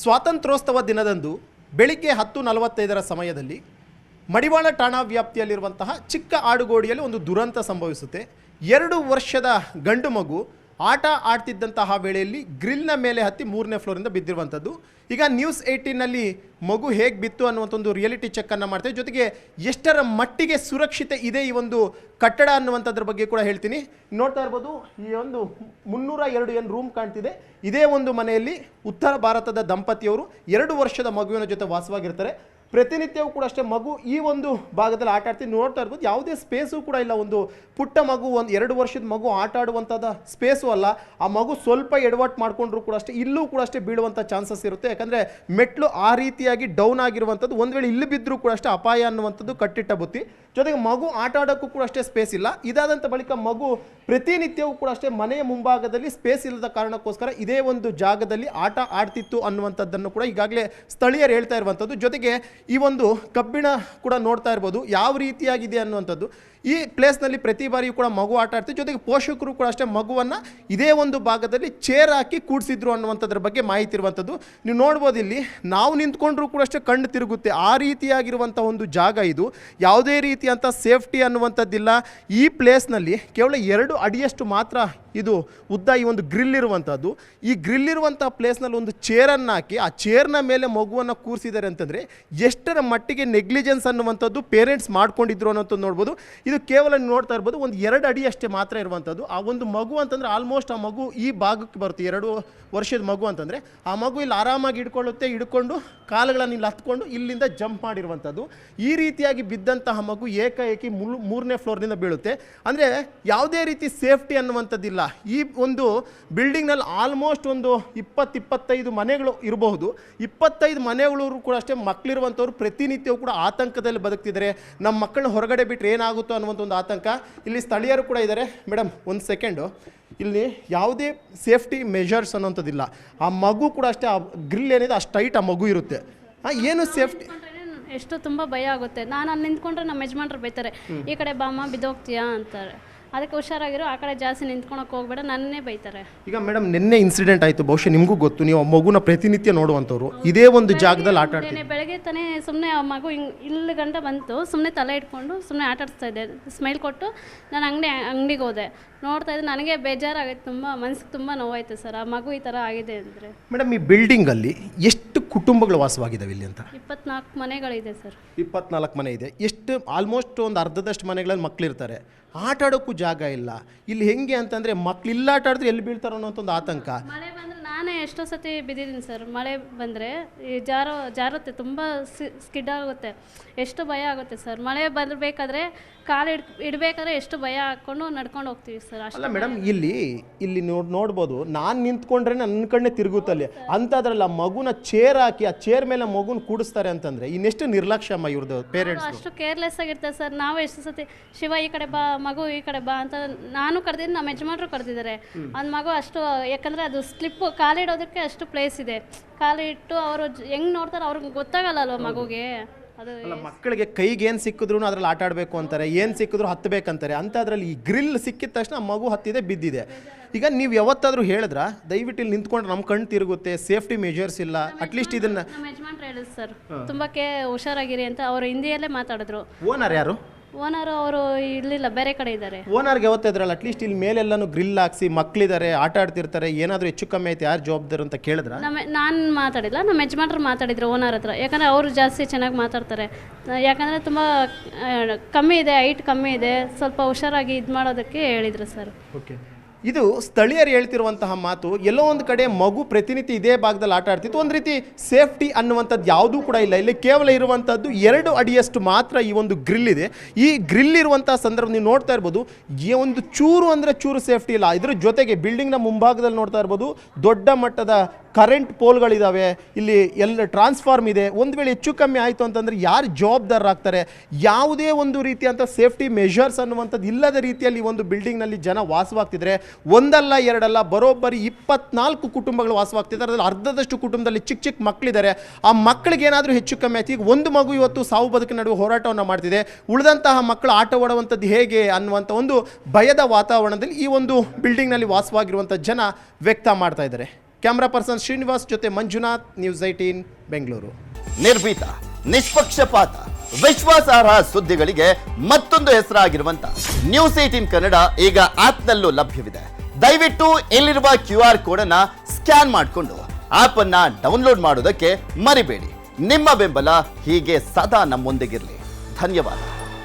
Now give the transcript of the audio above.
ಸ್ವಾತಂತ್ರ್ಯೋತ್ಸವ ದಿನದಂದು ಬೆಳಿಗ್ಗೆ 10:45 ಸಮಯದಲ್ಲಿ ಮಡಿವಾಳ ಠಾಣಾ ವ್ಯಾಪ್ತಿಯಲ್ಲಿರುವಂತಹ ಚಿಕ್ಕ ಆಡುಗೋಡಿಯಲ್ಲಿ ಒಂದು ದುರಂತ ಸಂಭವಿಸುತ್ತೆ. 2 ವರ್ಷದ ಗಂಡು ಮಗು ಆಟ ಆಡ್ತಿದ್ದಂತಹ ವೇಳೆಯಲ್ಲಿ ಗ್ರಿಲ್ನ ಮೇಲೆ ಹತ್ತಿ 3ನೇ ಫ್ಲೋರಿಂದ ಬಿದ್ದಿರುವಂಥದ್ದು. ಈಗ ನ್ಯೂಸ್ 18ನಲ್ಲಿ ಮಗು ಹೇಗೆ ಬಿತ್ತು ಅನ್ನುವಂಥ ಒಂದು ರಿಯಾಲಿಟಿ ಚೆಕ್ಕನ್ನು ಮಾಡ್ತೇವೆ. ಜೊತೆಗೆ ಎಷ್ಟರ ಮಟ್ಟಿಗೆ ಸುರಕ್ಷಿತ ಇದೆ ಈ ಒಂದು ಕಟ್ಟಡ ಅನ್ನುವಂಥದ್ರ ಬಗ್ಗೆ ಕೂಡ ಹೇಳ್ತೀನಿ. ನೋಡ್ತಾ ಇರ್ಬೋದು, ಈ ಒಂದು 302 ಏನು ರೂಮ್ ಕಾಣ್ತಿದೆ. ಇದೇ ಒಂದು ಮನೆಯಲ್ಲಿ ಉತ್ತರ ಭಾರತದ ದಂಪತಿಯವರು 2 ವರ್ಷದ ಮಗುವಿನ ಜೊತೆ ವಾಸವಾಗಿರ್ತಾರೆ. ಪ್ರತಿನಿತ್ಯವೂ ಕೂಡ ಅಷ್ಟೇ ಮಗು ಈ ಒಂದು ಭಾಗದಲ್ಲಿ ಆಟ ಆಡ್ತೀನಿ. ನೋಡ್ತಾ ಇರ್ಬೋದು, ಯಾವುದೇ ಸ್ಪೇಸು ಕೂಡ ಇಲ್ಲ. ಒಂದು ಪುಟ್ಟ ಮಗು, ಒಂದು 2 ವರ್ಷದ ಮಗು ಆಟ ಆಡುವಂಥದ್ದು ಸ್ಪೇಸು ಅಲ್ಲ. ಆ ಮಗು ಸ್ವಲ್ಪ ಎಡವಟ್ಟು ಮಾಡಿಕೊಂಡ್ರು ಕೂಡ ಅಷ್ಟೇ ಇಲ್ಲೂ ಕೂಡ ಅಷ್ಟೇ ಬೀಳುವಂಥ ಚಾನ್ಸಸ್ ಇರುತ್ತೆ. ಯಾಕಂದರೆ ಮೆಟ್ಲು ಆ ರೀತಿಯಾಗಿ ಡೌನ್ ಆಗಿರುವಂಥದ್ದು. ಒಂದು ವೇಳೆ ಇಲ್ಲಿ ಬಿದ್ದರೂ ಕೂಡ ಅಷ್ಟೇ ಅಪಾಯ ಅನ್ನುವಂಥದ್ದು ಕಟ್ಟಿಟ್ಟ ಬುತ್ತಿ. ಜೊತೆಗೆ ಮಗು ಆಟ ಆಡೋಕ್ಕೂ ಕೂಡ ಅಷ್ಟೇ ಸ್ಪೇಸ್ ಇಲ್ಲ. ಇದಾದಂಥ ಬಳಿಕ ಮಗು ಪ್ರತಿನಿತ್ಯವೂ ಕೂಡ ಅಷ್ಟೇ ಮನೆಯ ಮುಂಭಾಗದಲ್ಲಿ ಸ್ಪೇಸ್ ಇಲ್ಲದ ಕಾರಣಕ್ಕೋಸ್ಕರ ಇದೇ ಒಂದು ಜಾಗದಲ್ಲಿ ಆಟ ಆಡ್ತಿತ್ತು ಅನ್ನುವಂಥದ್ದನ್ನು ಕೂಡ ಈಗಾಗಲೇ ಸ್ಥಳೀಯರು ಹೇಳ್ತಾ ಇರುವಂಥದ್ದು. ಜೊತೆಗೆ ಈ ಒಂದು ಕಬ್ಬಿಣ ಕೂಡ ನೋಡ್ತಾ ಇರ್ಬೋದು ಯಾವ ರೀತಿಯಾಗಿದೆ ಅನ್ನುವಂಥದ್ದು. ಈ ಪ್ಲೇಸ್ನಲ್ಲಿ ಪ್ರತಿ ಬಾರಿಯೂ ಕೂಡ ಮಗು ಆಟ ಆಡ್ತೀವಿ. ಜೊತೆಗೆ ಪೋಷಕರು ಕೂಡ ಅಷ್ಟೇ ಮಗುವನ್ನು ಇದೇ ಒಂದು ಭಾಗದಲ್ಲಿ ಚೇರ್ ಹಾಕಿ ಕೂಡಿಸಿದ್ರು ಅನ್ನುವಂಥದ್ರ ಬಗ್ಗೆ ಮಾಹಿತಿ ಇರುವಂಥದ್ದು. ನೀವು ನೋಡ್ಬೋದು, ಇಲ್ಲಿ ನಾವು ನಿಂತ್ಕೊಂಡ್ರೂ ಕೂಡ ಅಷ್ಟೇ ಕಣ್ಣು ತಿರುಗುತ್ತೆ. ಆ ರೀತಿಯಾಗಿರುವಂಥ ಒಂದು ಜಾಗ ಇದು. ಯಾವುದೇ ರೀತಿಯಂಥ ಸೇಫ್ಟಿ ಅನ್ನುವಂಥದ್ದಿಲ್ಲ. ಈ ಪ್ಲೇಸ್ನಲ್ಲಿ ಕೇವಲ 2 ಅಡಿಯಷ್ಟು ಮಾತ್ರ ಇದು ಉದ್ದ ಈ ಒಂದು ಗ್ರಿಲ್ ಇರುವಂಥದ್ದು. ಈ ಗ್ರಿಲ್ ಇರುವಂಥ ಪ್ಲೇಸ್ನಲ್ಲಿ ಒಂದು ಚೇರನ್ನು ಹಾಕಿ ಆ ಚೇರ್ನ ಮೇಲೆ ಮಗುವನ್ನು ಕೂರಿಸಿದ್ದಾರೆ ಅಂತಂದರೆ ಎಷ್ಟರ ಮಟ್ಟಿಗೆ ನೆಗ್ಲಿಜೆನ್ಸ್ ಅನ್ನುವಂಥದ್ದು ಪೇರೆಂಟ್ಸ್ ಮಾಡ್ಕೊಂಡಿದ್ರು ಅನ್ನೋಂಥದ್ದು ನೋಡ್ಬೋದು. ಇದು ಕೇವಲ ನೋಡ್ತಾ ಇರ್ಬೋದು, ಒಂದು 2 ಅಡಿ ಅಷ್ಟೇ ಮಾತ್ರ ಇರುವಂಥದ್ದು. ಆ ಒಂದು ಮಗು ಅಂತಂದರೆ ಆಲ್ಮೋಸ್ಟ್ ಆ ಮಗು ಈ ಭಾಗಕ್ಕೆ ಬರುತ್ತೆ. 2 ವರ್ಷದ ಮಗು ಅಂತಂದರೆ ಆ ಮಗು ಇಲ್ಲಿ ಆರಾಮಾಗಿ ಹಿಡ್ಕೊಂಡು ಕಾಲುಗಳನ್ನು ಇಲ್ಲಿ ಹತ್ಕೊಂಡು ಇಲ್ಲಿಂದ ಜಂಪ್ ಮಾಡಿರುವಂಥದ್ದು. ಈ ರೀತಿಯಾಗಿ ಬಿದ್ದಂತಹ ಮಗು ಏಕಾಏಕಿ 3ನೇ ಫ್ಲೋರ್ನಿಂದ ಬೀಳುತ್ತೆ. ಅಂದರೆ ಯಾವುದೇ ರೀತಿ ಸೇಫ್ಟಿ ಅನ್ನುವಂಥದ್ದಿಲ್ಲ. ಈ ಒಂದು ಬಿಲ್ಡಿಂಗ್ನಲ್ಲಿ ಆಲ್ಮೋಸ್ಟ್ ಒಂದು 20-25 ಮನೆಗಳು ಇರಬಹುದು. 25 ಮನೆಗಳು ಕೂಡ ಅಷ್ಟೇ ಮಕ್ಕಳಿರುವಂಥವ್ರು ಪ್ರತಿನಿತ್ಯವೂ ಕೂಡ ಆತಂಕದಲ್ಲಿ ಬದುಕ್ತಿದ್ದಾರೆ. ನಮ್ಮ ಮಕ್ಕಳನ್ನ ಹೊರಗಡೆ ಬಿಟ್ಟರೆ ಏನಾಗುತ್ತೋ ಅನ್ನುವಂಥ ಒಂದು ಆತಂಕ. ಇಲ್ಲಿ ಸ್ಥಳೀಯರು ಕೂಡ ಇದ್ದಾರೆ. ಮೇಡಮ್, ಒಂದು ಸೆಕೆಂಡು, ಇಲ್ಲಿ ಯಾವುದೇ ಸೇಫ್ಟಿ ಮೆಷರ್ಸ್ ಅನ್ನೋಂಥದ್ದಿಲ್ಲ. ಆ ಮಗು ಕೂಡ ಅಷ್ಟೇ, ಆ ಗ್ರಿಲ್ ಏನಿದೆ ಅಷ್ಟು ಟೈಟ್ ಆ ಮಗು ಇರುತ್ತೆ. ಏನು ಸೇಫ್ಟಿ ಎಷ್ಟು ತುಂಬ ಭಯ ಆಗುತ್ತೆ. ನಾನು ಅಲ್ಲಿ ನಿಂತ್ಕೊಂಡ್ರೆ ನಮ್ಮ ಯಜಮಾನ್ರು ಬೈತಾರೆ, ಈ ಕಡೆ ಬಾಮ್ಮ ಬಿದ್ದೋಗ್ತೀಯಾ ಅಂತಾರೆ. ಅದಕ್ಕೆ ಹುಷಾರಾಗಿರೋ, ಆ ಕಡೆ ಜಾಸ್ತಿ ನಿಂತ್ಕೊಳಕ್ಕೆ ಹೋಗ್ಬೇಡ, ನನ್ನೇ ಬೈತಾರೆ. ಈಗ ಮೇಡಮ್, ನಿನ್ನೆ ಇನ್ಸಿಡೆಂಟ್ ಆಯಿತು, ಬಹುಶಃ ನಿಮಗೂ ಗೊತ್ತು. ನೀವು ಮಗುನ ಪ್ರತಿನಿತ್ಯ ನೋಡುವಂಥವ್ರು. ಇದೇ ಒಂದು ಜಾಗದಲ್ಲಿ ಆಟ ಆಡ್ತೀನಿ. ಬೆಳಗ್ಗೆ ತಾನೇ ಸುಮ್ಮನೆ ಆ ಮಗು ಇಲ್ಲಿ ಗಂಟ ಬಂತು, ಸುಮ್ಮನೆ ತಲೆ ಇಟ್ಕೊಂಡು ಸುಮ್ಮನೆ ಆಟ ಆಡಿಸ್ತಾ ಇದ್ದೆ. ಸ್ಮೈಲ್ ಕೊಟ್ಟು ನಾನು ಅಂಗಡಿಗೆ ಹೋದೆ. ನೋಡ್ತಾ ಇದ್ದೆ, ನನಗೆ ಬೇಜಾರಾಗೈತೆ, ತುಂಬ ಮನಸ್ಸಿಗೆ ತುಂಬ ನೋವಾಯ್ತು ಸರ್. ಆ ಮಗು ಈ ಥರ ಆಗಿದೆ ಅಂದರೆ. ಮೇಡಮ್, ಈ ಬಿಲ್ಡಿಂಗಲ್ಲಿ ಎಷ್ಟು ಕುಟುಂಬಗಳು ವಾಸವಾಗಿದ್ದಾವೆ ಇಲ್ಲಿ ಅಂತ? 24 ಮನೆಗಳಿದೆ ಸರ್. 24 ಮನೆ ಇದೆ. ಎಷ್ಟು ಆಲ್ಮೋಸ್ಟ್ ಒಂದು ಅರ್ಧದಷ್ಟು ಮನೆಗಳಲ್ಲಿ ಮಕ್ಕಳಿರ್ತಾರೆ. ಆಟ ಆಡೋಕ್ಕೂ ಜಾಗ ಇಲ್ಲ. ಇಲ್ಲಿ ಹೆಂಗೆ ಅಂತಂದರೆ ಮಕ್ಳು ಇಲ್ಲ ಆಟ ಆಡಿದ್ರೆ ಎಲ್ಲಿ ಬೀಳ್ತಾರೋ ಅನ್ನೋಂಥ ಒಂದು ಆತಂಕ. ಮಳೆ ಬಂದರೆ ನಾನೇ ಎಷ್ಟೋ ಸತಿ ಬಿದ್ದಿದ್ದೀನಿ ಸರ್. ಮಳೆ ಬಂದರೆ ಜಾರುತ್ತೆ, ತುಂಬ ಸ್ಕಿಡ್ ಆಗುತ್ತೆ, ಎಷ್ಟು ಭಯ ಆಗುತ್ತೆ ಸರ್. ಮಳೆ ಬರಬೇಕಾದ್ರೆ ಕಾಲು ಇಡಬೇಕಾದ್ರೆ ಎಷ್ಟು ಭಯ ಹಾಕ್ಕೊಂಡು ನಡ್ಕೊಂಡು ಹೋಗ್ತೀವಿ ಸರ್. ಅಲ್ಲ ಮೇಡಮ್, ಇಲ್ಲಿ ನೋಡ್ಬೋದು, ನಾನು ನಿಂತ್ಕೊಂಡ್ರೆ ನನ್ನ ಕಣ್ಣೆ ತಿರುಗುತ್ತಲ್ಲಿ ಅಂಥದ್ರಲ್ಲ ಮಗುನ ಚೇರ್ ಹಾಕಿ ಆ ಚೇರ್ ಮೇಲೆ ಮಗುನ ಕೂಡಿಸ್ತಾರೆ ಅಂತಂದರೆ ಇನ್ನೆಷ್ಟು ನಿರ್ಲಕ್ಷ್ಯಮ್ಮ ಇವ್ರದ್ದು ಪೇರೆಂಟ್ಸ್. ಅಷ್ಟು ಕೇರ್ಲೆಸ್ ಆಗಿರ್ತಾರೆ ಸರ್. ನಾವು ಎಷ್ಟು ಸತಿ ಶಿವ ಈ ಕಡೆ ಬಾ, ಮಗು ಈ ಕಡೆ ಬಾ ಅಂತ ನಾನು ಕರೆದಿದ್ದು, ನಮ್ಮ ಯಜಮಾನ್ರು ಕರೆದಿದ್ದಾರೆ. ಒಂದು ಮಗು ಅಷ್ಟು, ಯಾಕಂದರೆ ಅದು ಸ್ಲಿಪ್ಪು, ಕಾಲಿಡೋದಕ್ಕೆ ಅಷ್ಟು ಪ್ಲೇಸ್ ಇದೆ. ಕಾಲಿಟ್ಟು ಅವರು ಹೆಂಗೆ ನೋಡ್ತಾರೆ ಅವ್ರಿಗೆ ಗೊತ್ತಾಗಲ್ಲ ಅಲ್ವ ಮಗುಗೆ. ಅದು ಮಕ್ಕಳಿಗೆ ಕೈಗೆ ಏನು ಸಿಕ್ಕಿದ್ರು ಅದ್ರಲ್ಲಿ ಆಟ ಆಡಬೇಕು ಅಂತಾರೆ, ಏನು ಸಿಕ್ಕಿದ್ರು ಹತ್ತಬೇಕಂತಾರೆ. ಅಂತ ಅದರಲ್ಲಿ ಈ ಗ್ರಿಲ್ ಸಿಕ್ಕಿದ ತಕ್ಷಣ ಮಗು ಹತ್ತಿದೆ, ಬಿದ್ದಿದೆ. ಈಗ ನೀವು ಯಾವತ್ತಾದರೂ ಹೇಳಿದ್ರ ದಯವಿಟ್ಟು ಇಲ್ಲಿ ನಿಂತ್ಕೊಂಡ್ರೆ ನಮ್ಮ ಕಣ್ಣು ತಿರುಗುತ್ತೆ, ಸೇಫ್ಟಿ ಮೆಜರ್ಸ್ ಇಲ್ಲ, ಅಟ್ಲೀಸ್ಟ್ ಇದನ್ನ. ನಮ್ಮ ಯಜಮಾನ್ರು ಹೇಳಿದ್ರು ಸರ್, ತುಂಬಕ್ಕೆ ಹುಷಾರಾಗಿರಿ ಅಂತ. ಅವರು ಹಿಂದಿಯಲ್ಲೇ ಮಾತಾಡಿದ್ರು. ಓನರ್ ಯಾರು? ಓನರು ಅವರು ಇರಲಿಲ್ಲ, ಬೇರೆ ಕಡೆ ಇದ್ದಾರೆ. ಓನರ್ಗೆ ಯಾವತ್ತಿದ್ರಲ್ಲ ಅಟ್ಲೀಸ್ಟ್ ಇಲ್ಲಿ ಮೇಲೆಲ್ಲನೂ ಗ್ರಿಲ್ ಹಾಕ್ಸಿ ಮಕ್ಕಳಿದ್ದಾರೆ, ಆಟ ಆಡ್ತಿರ್ತಾರೆ, ಏನಾದರೂ ಹೆಚ್ಚು ಕಮ್ಮಿ ಐತೆ ಯಾರು ಜವಾಬ್ದಾರಿ ಅಂತ ಕೇಳಿದ್ರ? ನಾನು ಮಾತಾಡಿಲ್ಲ, ನಮ್ಮ ಯಜಮಾನ್ರು ಮಾತಾಡಿದ್ರು ಓನರ್ ಹತ್ರ. ಯಾಕಂದರೆ ಅವರು ಜಾಸ್ತಿ ಚೆನ್ನಾಗಿ ಮಾತಾಡ್ತಾರೆ. ಯಾಕಂದರೆ ತುಂಬ ಕಮ್ಮಿ ಇದೆ, ಹೈಟ್ ಕಮ್ಮಿ ಇದೆ, ಸ್ವಲ್ಪ ಹುಷಾರಾಗಿ ಇದು ಮಾಡೋದಕ್ಕೆ ಹೇಳಿದರು ಸರ್. ಓಕೆ, ಇದು ಸ್ಥಳೀಯರು ಹೇಳ್ತಿರುವಂತಹ ಮಾತು. ಎಲ್ಲೋ ಒಂದು ಕಡೆ ಮಗು ಪ್ರತಿನಿತ್ಯ ಇದೇ ಭಾಗದಲ್ಲಿ ಆಟ ಆಡ್ತಿತ್ತು. ಒಂದು ರೀತಿ ಸೇಫ್ಟಿ ಅನ್ನುವಂಥದ್ದು ಯಾವುದೂ ಕೂಡ ಇಲ್ಲ. ಇಲ್ಲಿ ಕೇವಲ ಇರುವಂಥದ್ದು 2 ಅಡಿಯಷ್ಟು ಮಾತ್ರ ಈ ಒಂದು ಗ್ರಿಲ್ ಇದೆ. ಈ ಗ್ರಿಲ್ ಇರುವಂಥ ಸಂದರ್ಭ ನೀವು ನೋಡ್ತಾ ಇರ್ಬೋದು, ಈ ಒಂದು ಚೂರು ಅಂದರೆ ಚೂರು ಸೇಫ್ಟಿ ಇಲ್ಲ. ಇದ್ರ ಜೊತೆಗೆ ಬಿಲ್ಡಿಂಗ್ನ ಮುಂಭಾಗದಲ್ಲಿ ನೋಡ್ತಾ ಇರ್ಬೋದು, ದೊಡ್ಡ ಮಟ್ಟದ ಕರೆಂಟ್ ಪೋಲ್ಗಳಿದ್ದಾವೆ, ಇಲ್ಲಿ ಎಲ್ಲ ಟ್ರಾನ್ಸ್ಫಾರ್ಮ್ ಇದೆ. ಒಂದು ವೇಳೆ ಹೆಚ್ಚು ಕಮ್ಮಿ ಆಯಿತು ಅಂತಂದರೆ ಯಾರು ಜವಾಬ್ದಾರರಾಗ್ತಾರೆ? ಯಾವುದೇ ಒಂದು ರೀತಿಯಂಥ ಸೇಫ್ಟಿ ಮೆಷರ್ಸ್ ಅನ್ನುವಂಥದ್ದು ಇಲ್ಲದ ರೀತಿಯಲ್ಲಿ ಒಂದು ಬಿಲ್ಡಿಂಗ್ನಲ್ಲಿ ಜನ ವಾಸವಾಗ್ತಿದ್ರೆ, ಒಂದಲ್ಲ ಎರಡಲ್ಲ, ಬರೋಬ್ಬರಿ 24 ಕುಟುಂಬಗಳು ವಾಸವಾಗ್ತಿದ್ದಾರೆ. ಅದರಲ್ಲಿ ಅರ್ಧದಷ್ಟು ಕುಟುಂಬದಲ್ಲಿ ಚಿಕ್ಕ ಚಿಕ್ಕ ಮಕ್ಕಳಿದ್ದಾರೆ. ಆ ಮಕ್ಕಳಿಗೆ ಏನಾದರೂ ಹೆಚ್ಚು ಕಮ್ಮಿ ಆಯ್ತು. ಈಗ ಒಂದು ಮಗು ಇವತ್ತು ಸಾವು ಬದುಕಿನ ನಡುವೆ ಹೋರಾಟವನ್ನು ಮಾಡ್ತಿದೆ. ಉಳಿದಂತಹ ಮಕ್ಕಳು ಆಟ ಆಡುವಂಥದ್ದು ಹೇಗೆ ಅನ್ನುವಂಥ ಒಂದು ಭಯದ ವಾತಾವರಣದಲ್ಲಿ ಈ ಒಂದು ಬಿಲ್ಡಿಂಗ್ನಲ್ಲಿ ವಾಸವಾಗಿರುವಂಥ ಜನ ವ್ಯಕ್ತ ಮಾಡ್ತಾ ಇದ್ದಾರೆ. ಕ್ಯಾಮ್ರಾ ಪರ್ಸನ್ ಶ್ರೀನಿವಾಸ್ ಜೊತೆ ಮಂಜುನಾಥ್, ನ್ಯೂಸ್ 18 ಬೆಂಗಳೂರು. ನಿರ್ಭೀತ, ನಿಷ್ಪಕ್ಷಪಾತ, ವಿಶ್ವಾಸಾರ್ಹ ಸುದ್ದಿಗಳಿಗೆ ಮತ್ತೊಂದು ಹೆಸರಾಗಿರುವಂತ ನ್ಯೂಸ್ 18 ಕನ್ನಡ ಈಗ ಆಪ್ನಲ್ಲೂ ಲಭ್ಯವಿದೆ. ದಯವಿಟ್ಟು ಇಲ್ಲಿರುವ QR ಕೋಡ್ ಅನ್ನ ಸ್ಕ್ಯಾನ್ ಮಾಡಿಕೊಂಡು ಆಪ್ ಅನ್ನ ಡೌನ್ಲೋಡ್ ಮಾಡೋದಕ್ಕೆ ಮರಿಬೇಡಿ. ನಿಮ್ಮ ಬೆಂಬಲ ಹೀಗೆ ಸದಾ ನಮ್ಮೊಂದಿಗಿರಲಿ. ಧನ್ಯವಾದ.